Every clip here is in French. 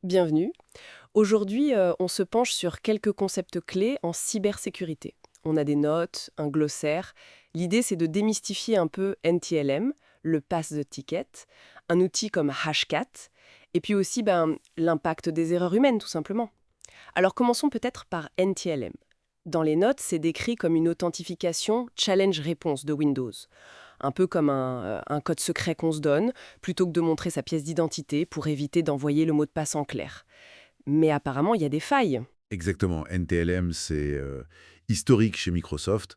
Bienvenue. Aujourd'hui, on se penche sur quelques concepts clés en cybersécurité. On a des notes, un glossaire. L'idée, c'est de démystifier un peu NTLM, le pass the ticket, un outil comme Hashcat, et puis aussi l'impact des erreurs humaines, tout simplement. Alors commençons peut-être par NTLM. Dans les notes, c'est décrit comme une authentification challenge-réponse de Windows. Un peu comme un code secret qu'on se donne, plutôt que de montrer sa pièce d'identité pour éviter d'envoyer le mot de passe en clair. Mais apparemment, il y a des failles. Exactement. NTLM, c'est historique chez Microsoft.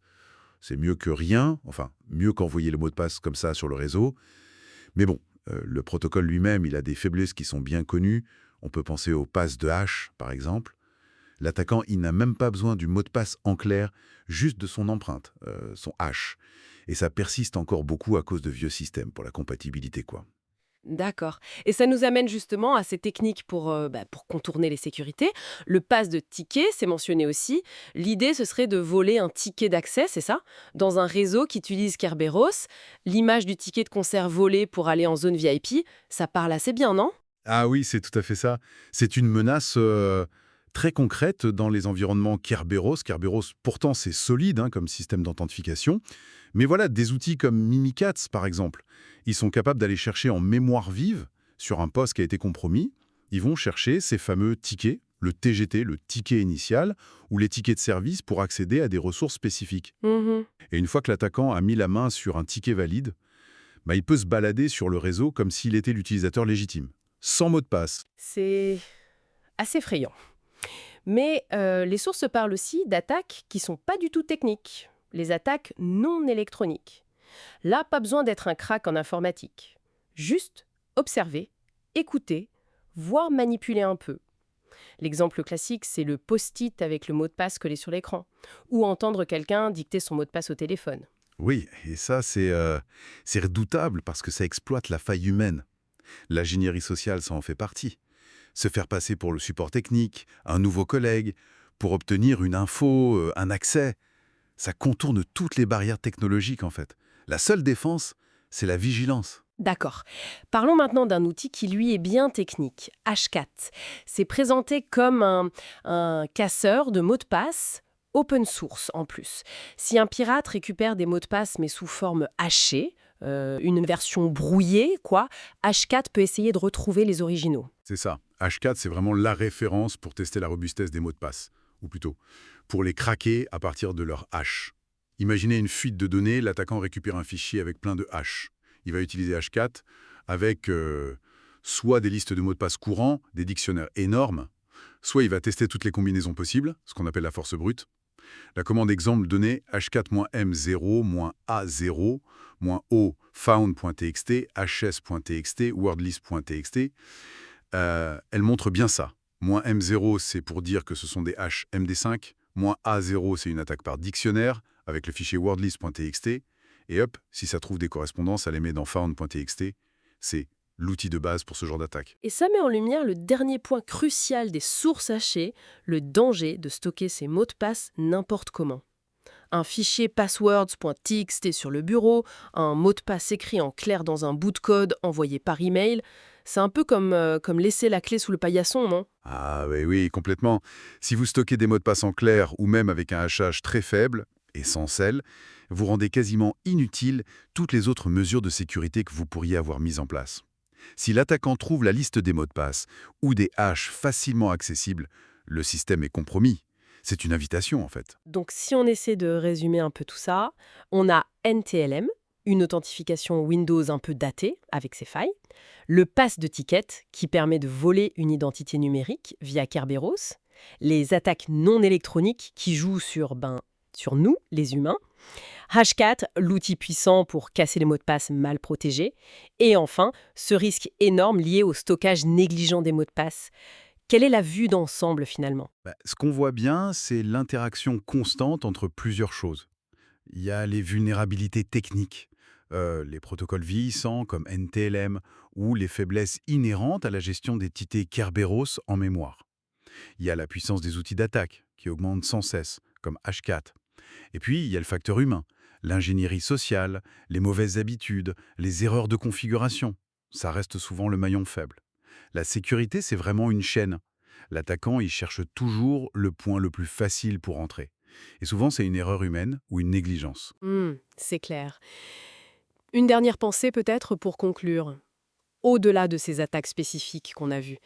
C'est mieux que rien, enfin, mieux qu'envoyer le mot de passe comme ça sur le réseau. Mais bon, le protocole lui-même, il a des faiblesses qui sont bien connues. On peut penser au pass de hash, par exemple. L'attaquant, il n'a même pas besoin du mot de passe en clair, juste de son empreinte, son hash. Et ça persiste encore beaucoup à cause de vieux systèmes pour la compatibilité, quoi. D'accord. Et ça nous amène justement à ces techniques pour contourner les sécurités. Le pass de ticket, c'est mentionné aussi. L'idée, ce serait de voler un ticket d'accès, c'est ça? Dans un réseau qui utilise Kerberos. L'image du ticket de concert volé pour aller en zone VIP, ça parle assez bien, non? Ah oui, c'est tout à fait ça. C'est une menace très concrète dans les environnements Kerberos. Kerberos, pourtant, c'est solide comme système d'authentification. Mais voilà, des outils comme Mimikatz, par exemple, ils sont capables d'aller chercher en mémoire vive, sur un poste qui a été compromis, ils vont chercher ces fameux tickets, le TGT, le ticket initial, ou les tickets de service pour accéder à des ressources spécifiques. Mhm. Et une fois que l'attaquant a mis la main sur un ticket valide, il peut se balader sur le réseau comme s'il était l'utilisateur légitime, sans mot de passe. C'est assez effrayant. Mais les sources parlent aussi d'attaques qui sont pas du tout techniques, les attaques non électroniques. Là, pas besoin d'être un crack en informatique. Juste observer, écouter, voire manipuler un peu. L'exemple classique, c'est le post-it avec le mot de passe collé sur l'écran, ou entendre quelqu'un dicter son mot de passe au téléphone. Oui, et ça, c'est redoutable parce que ça exploite la faille humaine. L'ingénierie sociale, ça en fait partie. Se faire passer pour le support technique, un nouveau collègue, pour obtenir une info, un accès, ça contourne toutes les barrières technologiques en fait. La seule défense, c'est la vigilance. D'accord. Parlons maintenant d'un outil qui, lui, est bien technique, Hashcat. C'est présenté comme un casseur de mots de passe open source en plus. Si un pirate récupère des mots de passe mais sous forme hachée, une version brouillée, quoi, Hashcat peut essayer de retrouver les originaux. C'est ça. H4, c'est vraiment la référence pour tester la robustesse des mots de passe. Ou plutôt, pour les craquer à partir de leur hash. Imaginez une fuite de données, l'attaquant récupère un fichier avec plein de hash. Il va utiliser H4 avec soit des listes de mots de passe courants, des dictionnaires énormes, soit il va tester toutes les combinaisons possibles, ce qu'on appelle la force brute. La commande exemple donnée h4-m0-a0-o found.txt, hs.txt, wordlist.txt, elle montre bien ça. -m0, c'est pour dire que ce sont des hash MD5. -a0, c'est une attaque par dictionnaire avec le fichier wordlist.txt. Et hop, si ça trouve des correspondances, elle les met dans found.txt. C'est l'outil de base pour ce genre d'attaque. Et ça met en lumière le dernier point crucial des sources hachées, le danger de stocker ces mots de passe n'importe comment. Un fichier passwords.txt sur le bureau, un mot de passe écrit en clair dans un bout de code envoyé par email. C'est un peu comme laisser la clé sous le paillasson, non? Ah oui, oui, complètement. Si vous stockez des mots de passe en clair ou même avec un hachage très faible et sans sel, vous rendez quasiment inutile toutes les autres mesures de sécurité que vous pourriez avoir mises en place. Si l'attaquant trouve la liste des mots de passe ou des hashes facilement accessibles, le système est compromis. C'est une invitation en fait. Donc si on essaie de résumer un peu tout ça, on a NTLM, une authentification Windows un peu datée avec ses failles, le pass de ticket qui permet de voler une identité numérique via Kerberos, les attaques non électroniques qui jouent sur nous, les humains, Hashcat, l'outil puissant pour casser les mots de passe mal protégés, et enfin, ce risque énorme lié au stockage négligent des mots de passe. Quelle est la vue d'ensemble finalement? Ce qu'on voit bien, c'est l'interaction constante entre plusieurs choses. Il y a les vulnérabilités techniques, les protocoles vieillissants comme NTLM ou les faiblesses inhérentes à la gestion des tickets Kerberos en mémoire. Il y a la puissance des outils d'attaque qui augmente sans cesse, comme H4. Et puis, il y a le facteur humain, l'ingénierie sociale, les mauvaises habitudes, les erreurs de configuration. Ça reste souvent le maillon faible. La sécurité, c'est vraiment une chaîne. L'attaquant, il cherche toujours le point le plus facile pour entrer. Et souvent, c'est une erreur humaine ou une négligence. C'est clair. Une dernière pensée peut-être pour conclure. Au-delà de ces attaques spécifiques qu'on a vues,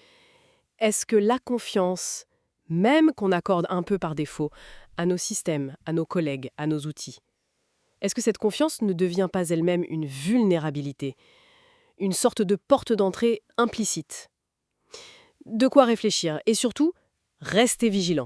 est-ce que la confiance, même qu'on accorde un peu par défaut, à nos systèmes, à nos collègues, à nos outils, est-ce que cette confiance ne devient pas elle-même une vulnérabilité, une sorte de porte d'entrée implicite? De quoi réfléchir et surtout, rester vigilant.